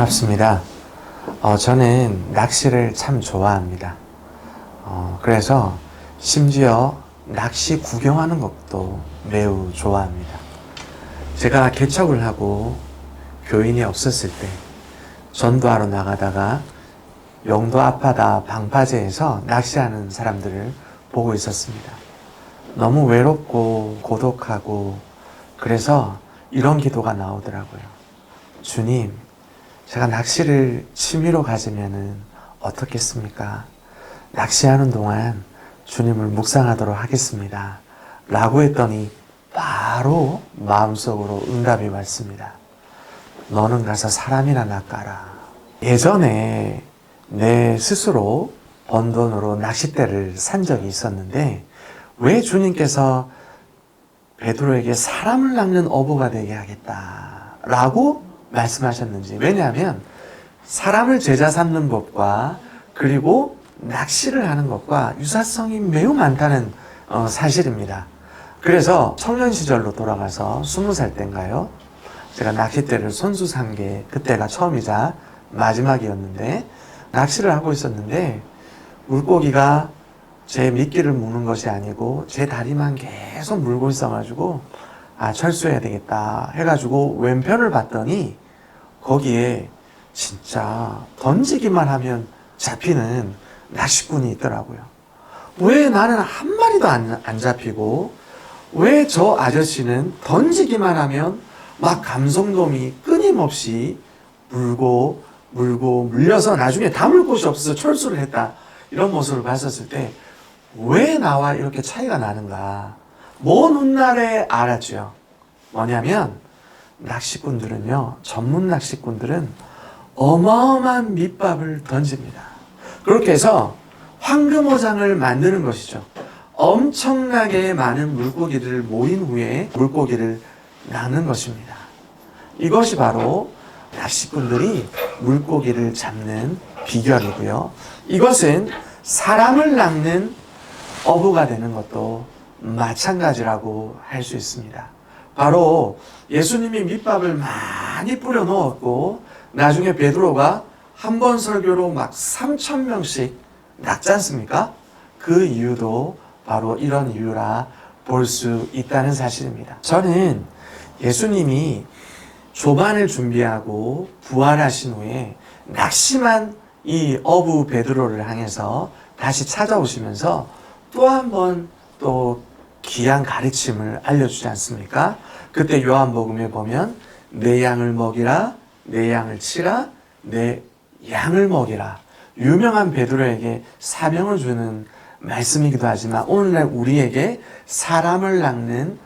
반갑습니다. 저는 낚시를 참 좋아합니다. 그래서 심지어 낚시 구경하는 것도 매우 좋아합니다. 제가 개척을 하고 교인이 없었을 때 전도하러 나가다가 영도 앞바다 방파제에서 낚시하는 사람들을 보고 있었습니다. 너무 외롭고 고독하고 그래서 이런 기도가 나오더라고요. 주님, 제가 낚시를 취미로 가지면은 어떻겠습니까? 낚시하는 동안 주님을 묵상하도록 하겠습니다. 라고 했더니 바로 마음속으로 응답이 왔습니다. 너는 가서 사람이나 낚아라. 예전에 내 스스로 번 돈으로 낚싯대를 산 적이 있었는데 왜 주님께서 베드로에게 사람을 낚는 어부가 되게 하겠다라고 말씀하셨는지. 왜냐하면 사람을 제자 삼는 법과 그리고 낚시를 하는 것과 유사성이 매우 많다는 사실입니다. 그래서 청년 시절로 돌아가서 20살 때인가요? 제가 낚싯대를 손수 산 게 그때가 처음이자 마지막이었는데 낚시를 하고 있었는데 물고기가 제 미끼를 무는 것이 아니고 제 다리만 계속 물고 있어가지고 철수해야 되겠다 해가지고 왼편을 봤더니 거기에 진짜 던지기만 하면 잡히는 낚시꾼이 있더라고요. 왜 나는 한 마리도 안 잡히고 왜 저 아저씨는 던지기만 하면 막 감성돔이 끊임없이 물려서 나중에 담을 곳이 없어서 철수를 했다. 이런 모습을 봤었을 때 왜 나와 이렇게 차이가 나는가? 먼 훗날에 알았죠. 뭐냐면 낚시꾼들은요, 전문 낚시꾼들은 어마어마한 밑밥을 던집니다. 그렇게 해서 황금어장을 만드는 것이죠. 엄청나게 많은 물고기를 모인 후에 물고기를 낚는 것입니다. 이것이 바로 낚시꾼들이 물고기를 잡는 비결이고요. 이것은 사람을 낚는 어부가 되는 것도 마찬가지라고 할 수 있습니다. 바로 예수님이 밑밥을 많이 뿌려 넣었고 나중에 베드로가 한 번 설교로 막 3,000명씩 낚지 않습니까? 그 이유도 바로 이런 이유라 볼 수 있다는 사실입니다. 저는 예수님이 조반을 준비하고 부활하신 후에 낙심한 이 어부 베드로를 향해서 다시 찾아오시면서 또 한 번 또 귀한 가르침을 알려주지 않습니까? 그때 요한복음에 보면 내 양을 먹이라, 내 양을 치라, 내 양을 먹이라. 유명한 베드로에게 사명을 주는 말씀이기도 하지만 오늘날 우리에게 사람을 낚는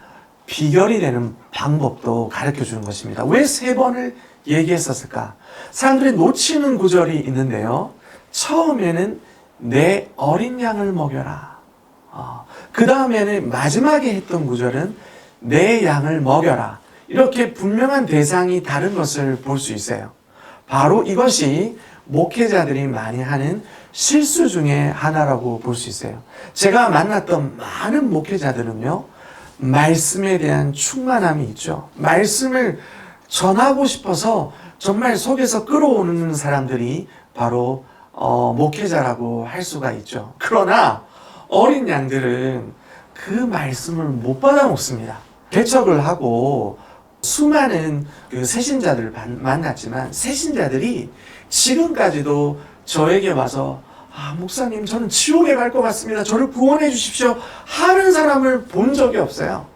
비결이 되는 방법도 가르쳐 주는 것입니다. 왜 3번을 얘기했었을까? 사람들이 놓치는 구절이 있는데요. 처음에는 내 어린 양을 먹여라. 그 다음에는 마지막에 했던 구절은 내 양을 먹여라. 이렇게 분명한 대상이 다른 것을 볼 수 있어요. 바로 이것이 목회자들이 많이 하는 실수 중에 하나라고 볼 수 있어요. 제가 만났던 많은 목회자들은요, 말씀에 대한 충만함이 있죠. 말씀을 전하고 싶어서 정말 속에서 끌어오는 사람들이 바로 목회자라고 할 수가 있죠. 그러나 어린 양들은 그 말씀을 못 받아 먹습니다. 개척을 하고 수많은 그 새신자들을 만났지만 새신자들이 지금까지도 저에게 와서 목사님 저는 지옥에 갈 것 같습니다. 저를 구원해 주십시오 하는 사람을 본 적이 없어요.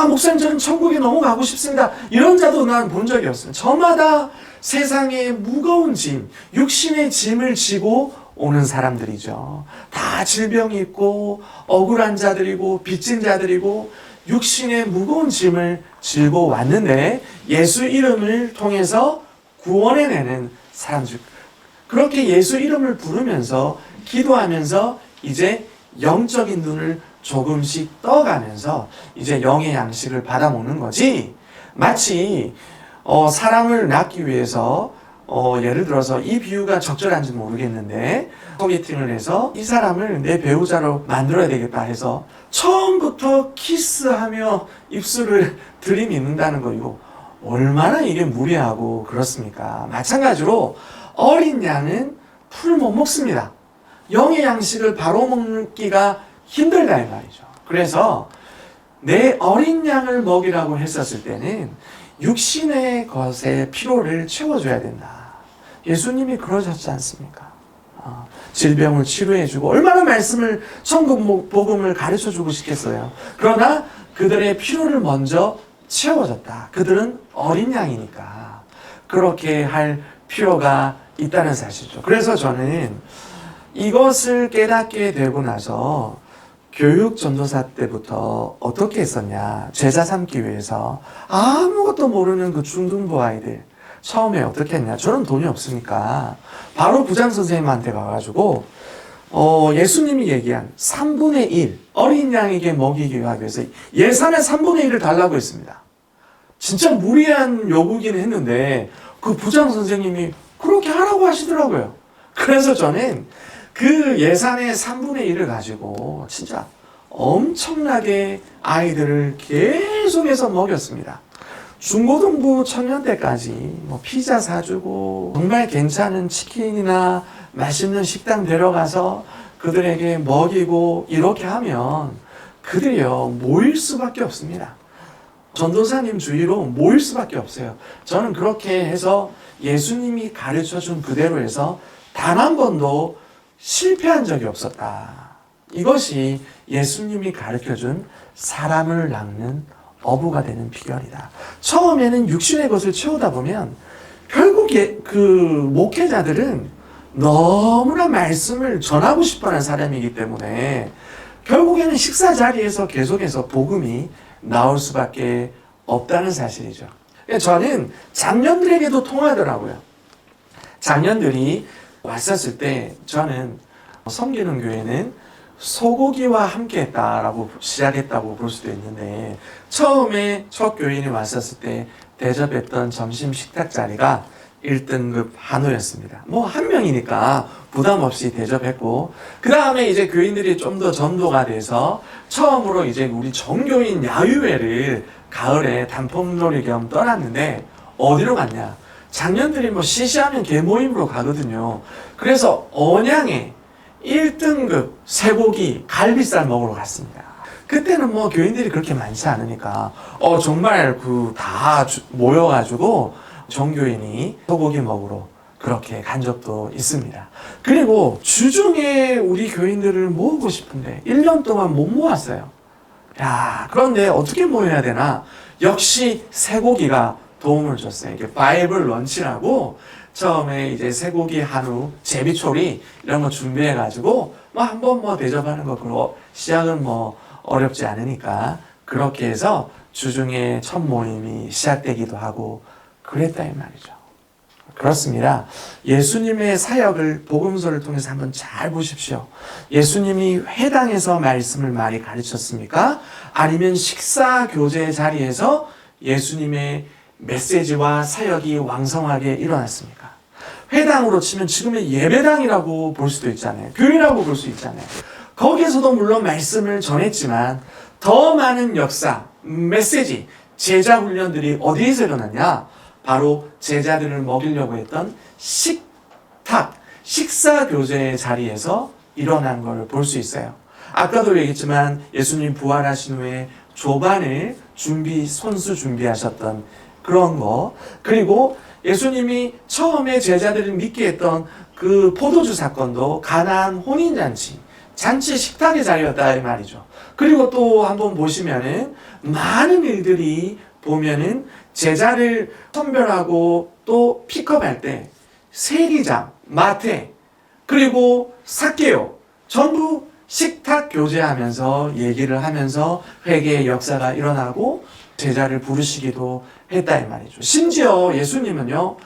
목사님 저는 천국에 너무 가고 싶습니다. 이런 자도 난 본 적이 없어요. 저마다 세상의 무거운 짐, 육신의 짐을 지고 오는 사람들이죠. 다 질병이 있고 억울한 자들이고 빚진 자들이고 육신의 무거운 짐을 지고 왔는데 예수 이름을 통해서 구원해내는 사람들. 그렇게 예수 이름을 부르면서 기도하면서 이제 영적인 눈을 조금씩 떠가면서 이제 영의 양식을 받아먹는 거지. 마치 사람을 낳기 위해서 예를 들어서 이 비유가 적절한지 모르겠는데 소개팅을 해서 이 사람을 내 배우자로 만들어야 되겠다 해서 처음부터 키스하며 입술을 들이밀는다는 거이고 얼마나 이게 무리하고 그렇습니까? 마찬가지로 어린 양은 풀 못 먹습니다. 영의 양식을 바로 먹기가 힘들다 이 말이죠. 그래서 내 어린 양을 먹이라고 했었을 때는 육신의 것에 피로를 채워줘야 된다. 예수님이 그러셨지 않습니까? 질병을 치료해주고 얼마나 말씀을 천국 복음을 가르쳐주고 싶겠어요. 그러나 그들의 피로를 먼저 채워줬다. 그들은 어린 양이니까 그렇게 할 필요가 있다는 사실이죠. 그래서 저는 이것을 깨닫게 되고 나서 교육 전도사 때부터 어떻게 했었냐. 제자 삼기 위해서 아무것도 모르는 그 중등부 아이들 처음에 어떻게 했냐. 저는 돈이 없으니까 바로 부장 선생님한테 가가지고 예수님이 얘기한 3분의 1 어린 양에게 먹이기 위해서 예산의 3분의 1을 달라고 했습니다. 진짜 무리한 요구긴 했는데 그 부장 선생님이 그렇게 하라고 하시더라고요. 그래서 저는 그 예산의 3분의 1을 가지고 진짜 엄청나게 아이들을 계속해서 먹였습니다. 중고등부 청년 때까지 피자 사주고 정말 괜찮은 치킨이나 맛있는 식당 데려가서 그들에게 먹이고 이렇게 하면 그들이요 모일 수밖에 없습니다. 전도사님 주위로 모일 수밖에 없어요. 저는 그렇게 해서 예수님이 가르쳐준 그대로 해서 단 한 번도 실패한 적이 없었다. 이것이 예수님이 가르쳐준 사람을 낚는 어부가 되는 비결이다. 처음에는 육신의 것을 채우다 보면 결국에 그 목회자들은 너무나 말씀을 전하고 싶어하는 사람이기 때문에 결국에는 식사 자리에서 계속해서 복음이 나올 수밖에 없다는 사실이죠. 저는 장년들에게도 통하더라고요. 장년들이 왔었을 때 저는 섬기는 교회는 소고기와 함께 했다라고 시작했다고 볼 수도 있는데 처음에 첫 교인이 왔었을 때 대접했던 점심 식탁 자리가 1등급 한우였습니다. 한 명이니까 부담 없이 대접했고 그 다음에 이제 교인들이 좀 더 전도가 돼서 처음으로 이제 우리 정교인 야유회를 가을에 단풍놀이 겸 떠났는데 어디로 갔냐? 장년들이 시시하면 개모임으로 가거든요. 그래서 언양에 1등급 쇠고기 갈비살 먹으러 갔습니다. 그때는 교인들이 그렇게 많지 않으니까 정말 다 모여가지고 정교인이 소고기 먹으러 그렇게 간 적도 있습니다. 그리고 주중에 우리 교인들을 모으고 싶은데 1년 동안 못 모았어요. 그런데 어떻게 모여야 되나? 역시 쇠고기가 도움을 줬어요. 이게 바이블 런치라고 처음에 이제 쇠고기, 한우, 제비초리 이런 거 준비해가지고 한번 대접하는 거 그리고 시작은 어렵지 않으니까 그렇게 해서 주중에 첫 모임이 시작되기도 하고 그랬다 이 말이죠. 그렇습니다. 예수님의 사역을 복음서를 통해서 한번 잘 보십시오. 예수님이 회당에서 말씀을 많이 가르쳤습니까? 아니면 식사 교제 자리에서 예수님의 메시지와 사역이 왕성하게 일어났습니까? 회당으로 치면 지금의 예배당이라고 볼 수도 있잖아요. 교회라고 볼 수 있잖아요. 거기에서도 물론 말씀을 전했지만 더 많은 역사, 메시지, 제자 훈련들이 어디에서 일어났냐? 바로 제자들을 먹이려고 했던 식탁, 식사 교제의 자리에서 일어난 걸 볼 수 있어요. 아까도 얘기했지만 예수님 부활하신 후에 조반을 손수 준비하셨던 그런 거, 그리고 예수님이 처음에 제자들을 믿게 했던 그 포도주 사건도 가나안 혼인잔치, 잔치 식탁의 자리였다 이 말이죠. 그리고 또 한번 보시면은 많은 일들이 보면은 제자를 선별하고 또 픽업할 때 세리장, 마태, 그리고 삭개오 전부 식탁 교제하면서 얘기를 하면서 회개의 역사가 일어나고 제자를 부르시기도 했다 이 말이죠. 심지어 예수님은요,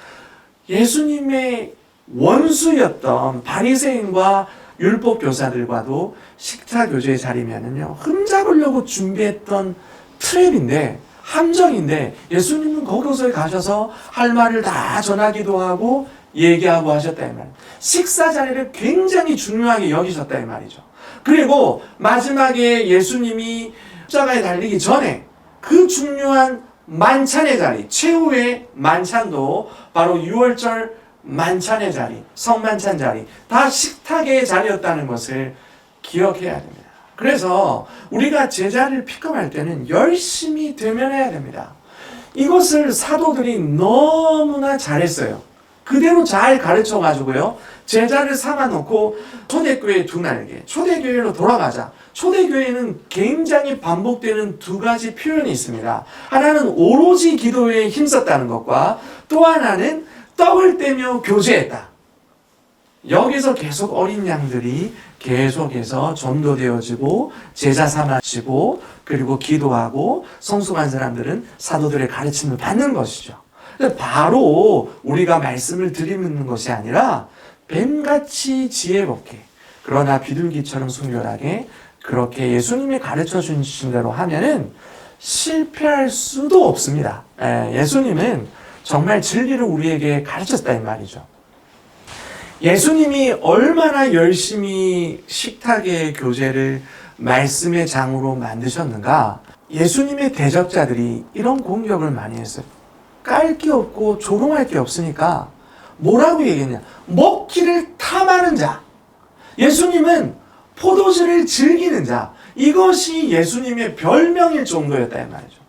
예수님의 원수였던 바리새인과 율법 교사들과도 식사 교제의 자리면은요 흠잡으려고 준비했던 트랩인데 함정인데 예수님은 거기서 가셔서 할 말을 다 전하기도 하고 얘기하고 하셨다 이 말이에요. 식사 자리를 굉장히 중요하게 여기셨다 이 말이죠. 그리고 마지막에 예수님이 십자가에 달리기 전에 그 중요한 만찬의 자리, 최후의 만찬도 바로 6월절 만찬의 자리, 성만찬 자리, 다 식탁의 자리였다는 것을 기억해야 됩니다. 그래서 우리가 제자를 픽업할 때는 열심히 대면해야 됩니다. 이것을 사도들이 너무나 잘했어요. 그대로 잘 가르쳐가지고요, 제자를 삼아놓고 초대교회 두 날개, 초대교회로 돌아가자. 초대교회는 굉장히 반복되는 두 가지 표현이 있습니다. 하나는 오로지 기도에 힘썼다는 것과 또 하나는 떡을 떼며 교제했다. 여기서 계속 어린 양들이 계속해서 전도되어지고 제자 삼아지고 그리고 기도하고 성숙한 사람들은 사도들의 가르침을 받는 것이죠. 바로 우리가 말씀을 드리는 것이 아니라 뱀같이 지혜롭게 그러나 비둘기처럼 순결하게 그렇게 예수님이 가르쳐 주신 대로 하면은 실패할 수도 없습니다. 예수님은 정말 진리를 우리에게 가르쳤다 이 말이죠. 예수님이 얼마나 열심히 식탁의 교제를 말씀의 장으로 만드셨는가. 예수님의 대적자들이 이런 공격을 많이 했어요. 깔 게 없고 조롱할 게 없으니까 뭐라고 얘기했냐. 먹기를 탐하는 자. 예수님은 포도주를 즐기는 자. 이것이 예수님의 별명일 정도였다 이 말이죠.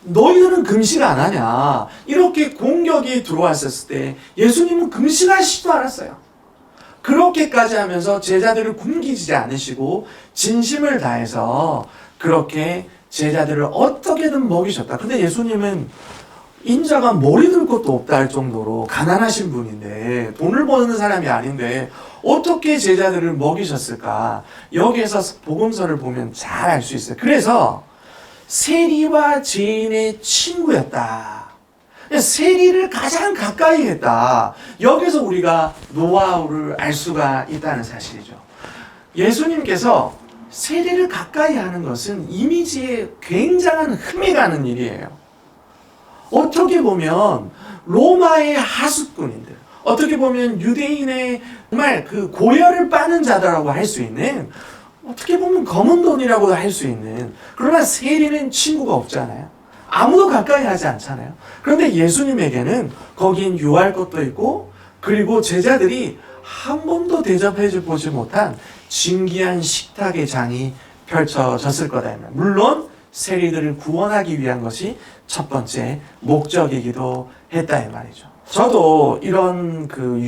너희들은 금식 안 하냐. 이렇게 공격이 들어왔을 때 예수님은 금식하시지도 않았어요. 그렇게까지 하면서 제자들을 굶기지 않으시고 진심을 다해서 그렇게 제자들을 어떻게든 먹이셨다. 근데 예수님은 인자가 머리 들 것도 없다 할 정도로 가난하신 분인데 돈을 버는 사람이 아닌데 어떻게 제자들을 먹이셨을까? 여기에서 복음서를 보면 잘 알 수 있어요. 그래서 세리와 죄인의 친구였다. 세리를 가장 가까이 했다. 여기서 우리가 노하우를 알 수가 있다는 사실이죠. 예수님께서 세리를 가까이 하는 것은 이미지에 굉장한 흠이 가는 일이에요. 어떻게 보면 로마의 하수꾼인들, 어떻게 보면 유대인의 정말 그 고열을 빠는 자들라고 할 수 있는, 어떻게 보면 검은 돈이라고도 할 수 있는, 그러나 세리는 친구가 없잖아요. 아무도 가까이 하지 않잖아요. 그런데 예수님에게는 거긴 유할 것도 있고, 그리고 제자들이 한 번도 대접해 보지 못한 진귀한 식탁의 장이 펼쳐졌을 거다. 물론 세리들을 구원하기 위한 것이 첫 번째 목적이기도 했다 이 말이죠. 저도 이런 그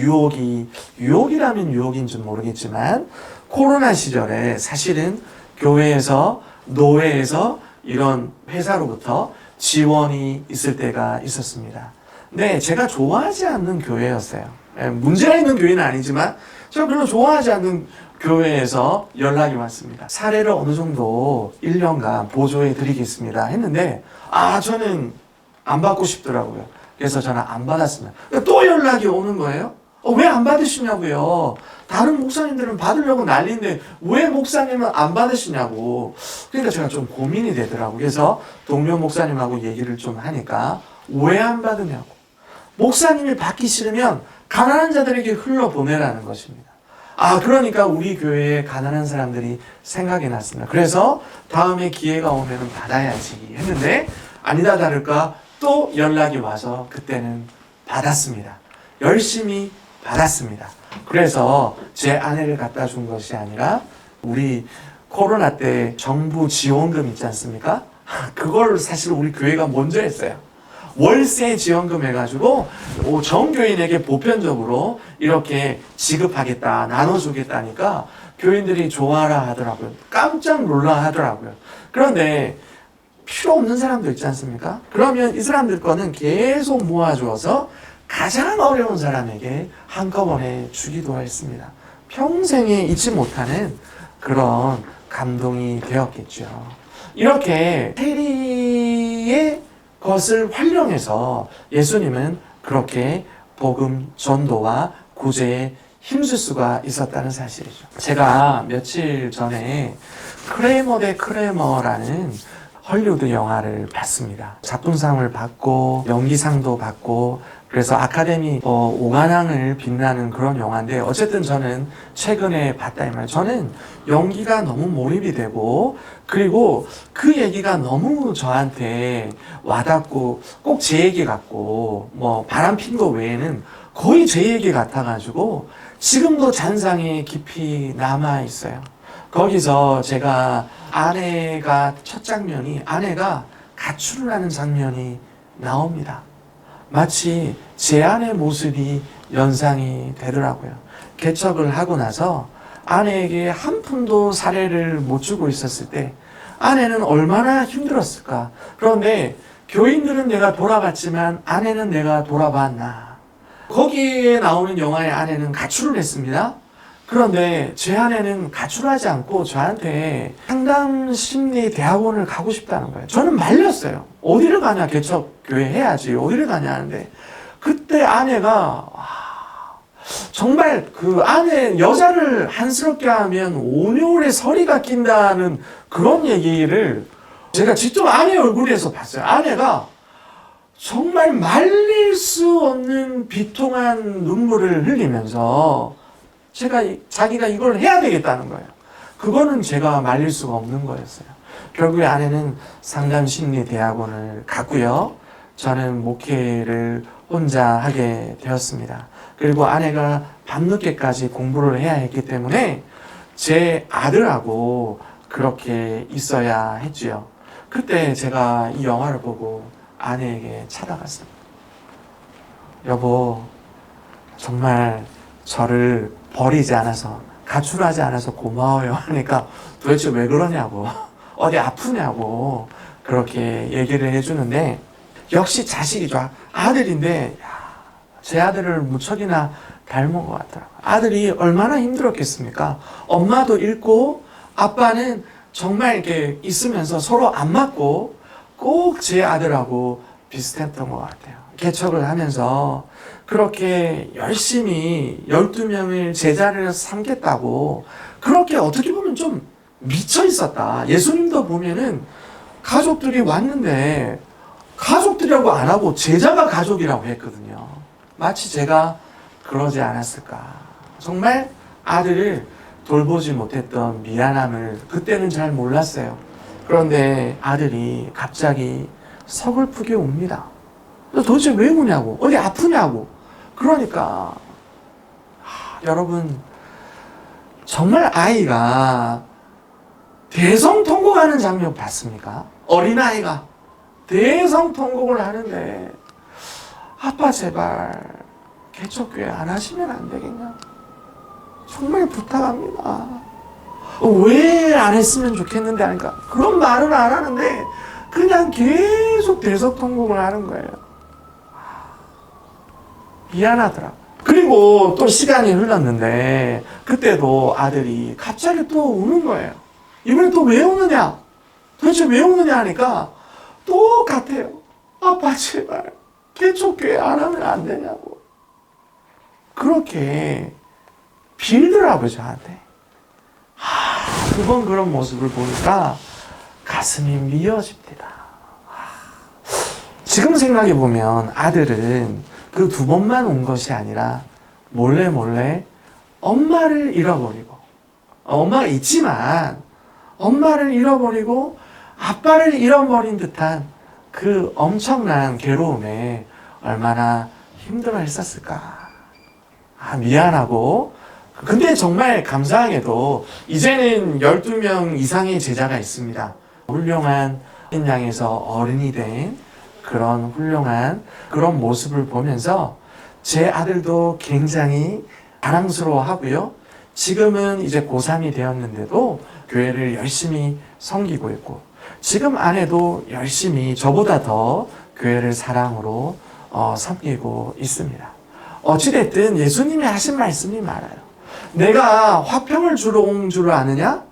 유혹이라면 유혹인지 모르겠지만 코로나 시절에 사실은 교회에서 노회에서 이런 회사로부터 지원이 있을 때가 있었습니다. 근데 제가 좋아하지 않는 교회였어요. 문제가 있는 교회는 아니지만 제가 별로 좋아하지 않는 교회에서 연락이 왔습니다. 사례를 어느 정도 1년간 보조해 드리겠습니다 했는데 저는 안 받고 싶더라고요. 그래서 저는 안 받았습니다. 또 연락이 오는 거예요. 왜 안 받으시냐고요. 다른 목사님들은 받으려고 난리인데 왜 목사님은 안 받으시냐고. 그러니까 제가 좀 고민이 되더라고요. 그래서 동료 목사님하고 얘기를 좀 하니까 왜 안 받으냐고. 목사님이 받기 싫으면 가난한 자들에게 흘러보내라는 것입니다. 그러니까 우리 교회에 가난한 사람들이 생각이 났습니다. 그래서 다음에 기회가 오면 받아야지 했는데 아니다 다를까 또 연락이 와서 그때는 받았습니다. 열심히 받았습니다. 그래서 제 아내를 갖다 준 것이 아니라 우리 코로나 때 정부 지원금 있지 않습니까? 그걸 사실 우리 교회가 먼저 했어요. 월세 지원금 해가지고 전교인에게 보편적으로 이렇게 지급하겠다, 나눠주겠다니까 교인들이 좋아라 하더라고요. 깜짝 놀라 하더라고요. 그런데 필요 없는 사람도 있지 않습니까? 그러면 이 사람들 거는 계속 모아주어서 가장 어려운 사람에게 한꺼번에 주기도 했습니다. 평생에 잊지 못하는 그런 감동이 되었겠죠. 이렇게 세리의 것을 활용해서 예수님은 그렇게 복음 전도와 구제에 힘쓸 수가 있었다는 사실이죠. 제가 며칠 전에 크레머 대 크레머라는 헐리우드 영화를 봤습니다. 작품상을 받고 연기상도 받고 그래서 아카데미 5관왕을 빛나는 그런 영화인데 어쨌든 저는 최근에 봤다 이 말이에요. 저는 연기가 너무 몰입이 되고 그리고 그 얘기가 너무 저한테 와닿고 꼭 제 얘기 같고 뭐 바람핀 거 외에는 거의 제 얘기 같아가지고 지금도 잔상에 깊이 남아있어요. 거기서 제가 아내가 첫 장면이 아내가 가출을 하는 장면이 나옵니다. 마치 제 아내 모습이 연상이 되더라고요. 개척을 하고 나서 아내에게 한 푼도 사례를 못 주고 있었을 때 아내는 얼마나 힘들었을까. 그런데 교인들은 내가 돌아봤지만 아내는 내가 돌아봤나. 거기에 나오는 영화의 아내는 가출을 했습니다. 그런데 제 아내는 가출하지 않고 저한테 상담심리대학원을 가고 싶다는 거예요. 저는 말렸어요. 어디를 가냐, 개척교회 해야지. 어디를 가냐 하는데 그때 아내가 정말 그 아내 여자를 한스럽게 하면 온열의 서리가 낀다는 그런 얘기를 제가 직접 아내 얼굴에서 봤어요. 아내가 정말 말릴 수 없는 비통한 눈물을 흘리면서 자기가 이걸 해야 되겠다는 거예요. 그거는 제가 말릴 수가 없는 거였어요. 결국에 아내는 상담심리대학원을 갔고요. 저는 목회를 혼자 하게 되었습니다. 그리고 아내가 밤늦게까지 공부를 해야 했기 때문에 제 아들하고 그렇게 있어야 했지요. 그때 제가 이 영화를 보고 아내에게 찾아갔습니다. 여보, 정말 저를 버리지 않아서 가출하지 않아서 고마워요 하니까 도대체 왜 그러냐고 어디 아프냐고 그렇게 얘기를 해주는데 역시 자식이죠. 아들인데 제 아들을 무척이나 닮은 것 같더라고요. 아들이 얼마나 힘들었겠습니까? 엄마도 잃고 아빠는 정말 이렇게 있으면서 서로 안 맞고 꼭 제 아들하고 비슷했던 것 같아요. 개척을 하면서 그렇게 열심히 12명을 제자를 삼겠다고 그렇게 어떻게 보면 좀 미쳐 있었다. 예수님도 보면은 가족들이 왔는데 가족들이라고 안 하고 제자가 가족이라고 했거든요. 마치 제가 그러지 않았을까. 정말 아들을 돌보지 못했던 미안함을 그때는 잘 몰랐어요. 그런데 아들이 갑자기 서글프게 웁니다. 도대체 왜 우냐고, 어디 아프냐고. 그러니까 여러분 정말 아이가 대성통곡하는 장면 봤습니까? 어린아이가 대성통곡을 하는데 아빠 제발 개척교회 안 하시면 안 되겠냐? 정말 부탁합니다. 왜 안 했으면 좋겠는데 하니까 그런 말은 안 하는데 그냥 계속 대성통곡을 하는 거예요. 미안하더라고. 그리고 또 시간이 흘렀는데 그때도 아들이 갑자기 또 우는 거예요. 이번에 또 왜 우느냐? 도대체 왜 우느냐 하니까 똑같아요. 아빠 제발 개척교회 안 하면 안 되냐고. 그렇게 빌더라고요 저한테. 두 번 그런 모습을 보니까 가슴이 미어집니다. 지금 생각해 보면 아들은 그 두 번만 온 것이 아니라 몰래 엄마를 잃어버리고 엄마가 있지만 엄마를 잃어버리고 아빠를 잃어버린 듯한 그 엄청난 괴로움에 얼마나 힘들어 했었을까. 미안하고 근데 정말 감사하게도 이제는 12명 이상의 제자가 있습니다. 훌륭한 신앙에서 어른이 된 그런 훌륭한 그런 모습을 보면서 제 아들도 굉장히 자랑스러워 하고요. 지금은 이제 고3이 되었는데도 교회를 열심히 섬기고 있고 지금 아내도 열심히 저보다 더 교회를 사랑으로 섬기고 있습니다. 어찌됐든 예수님이 하신 말씀이 많아요. 내가 화평을 주러 온 줄 아느냐?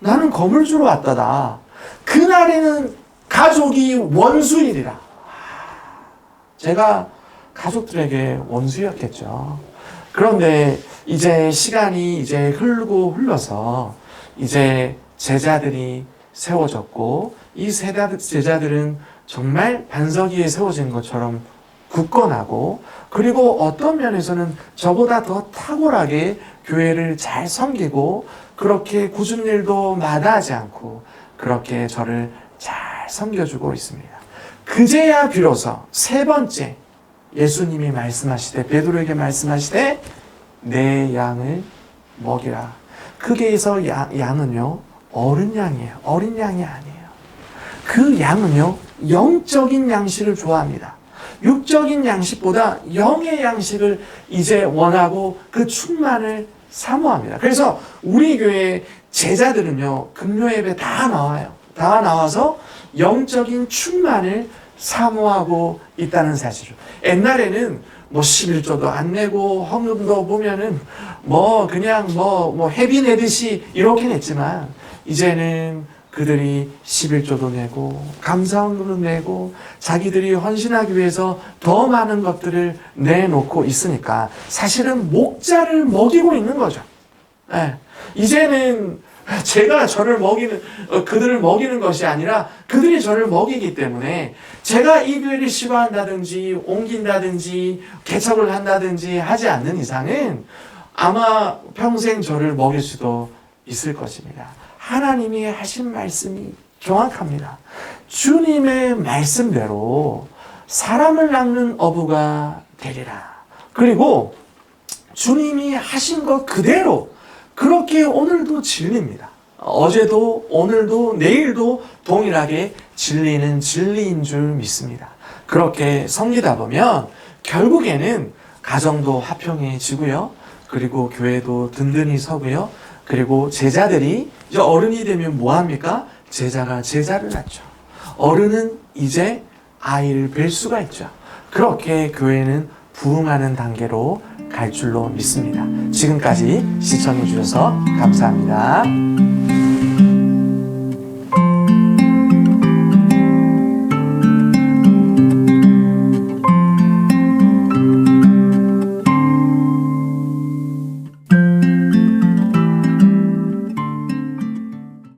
나는 검을 주러 왔다다. 그날에는 가족이 원수이리라. 제가 가족들에게 원수였겠죠. 그런데 이제 시간이 이제 흘러서 이제 제자들이 세워졌고 이 제자들은 정말 반석 위에 세워진 것처럼 굳건하고 그리고 어떤 면에서는 저보다 더 탁월하게 교회를 잘 섬기고 그렇게 굳은 일도 마다하지 않고 그렇게 저를 잘 섬겨주고 있습니다. 그제야 비로소 세 번째 예수님이 말씀하시되 베드로에게 말씀하시되 내 양을 먹이라. 거기에서 양은요 어른 양이에요. 어린 양이 아니에요. 그 양은요 영적인 양식을 좋아합니다. 육적인 양식보다 영의 양식을 이제 원하고 그 충만을 사모합니다. 그래서 우리 교회 제자들은요 금요 예배 다 나와요. 다 나와서 영적인 충만을 사모하고 있다는 사실을. 옛날에는 뭐 11조도 안 내고 헌금도 보면은 뭐 그냥 뭐 회비 내듯이 이렇게 냈지만 이제는 그들이 11조도 내고 감사헌금도 내고 자기들이 헌신하기 위해서 더 많은 것들을 내놓고 있으니까 사실은 목자를 먹이고 있는 거죠. 네. 이제는 제가 그들을 먹이는 것이 아니라 그들이 저를 먹이기 때문에 제가 이 교회를 시도한다든지 옮긴다든지 개척을 한다든지 하지 않는 이상은 아마 평생 저를 먹일 수도 있을 것입니다. 하나님이 하신 말씀이 정확합니다. 주님의 말씀대로 사람을 낚는 어부가 되리라. 그리고 주님이 하신 것 그대로 그렇게 오늘도 진리입니다. 어제도 오늘도 내일도 동일하게 진리는 진리인 줄 믿습니다. 그렇게 섬기다 보면 결국에는 가정도 화평해지고요. 그리고 교회도 든든히 서고요. 그리고 제자들이 이제 어른이 되면 뭐합니까? 제자가 제자를 낳죠. 어른은 이제 아이를 뵐 수가 있죠. 그렇게 교회는 부흥하는 단계로 갈 줄로 믿습니다. 지금까지 시청해 주셔서 감사합니다.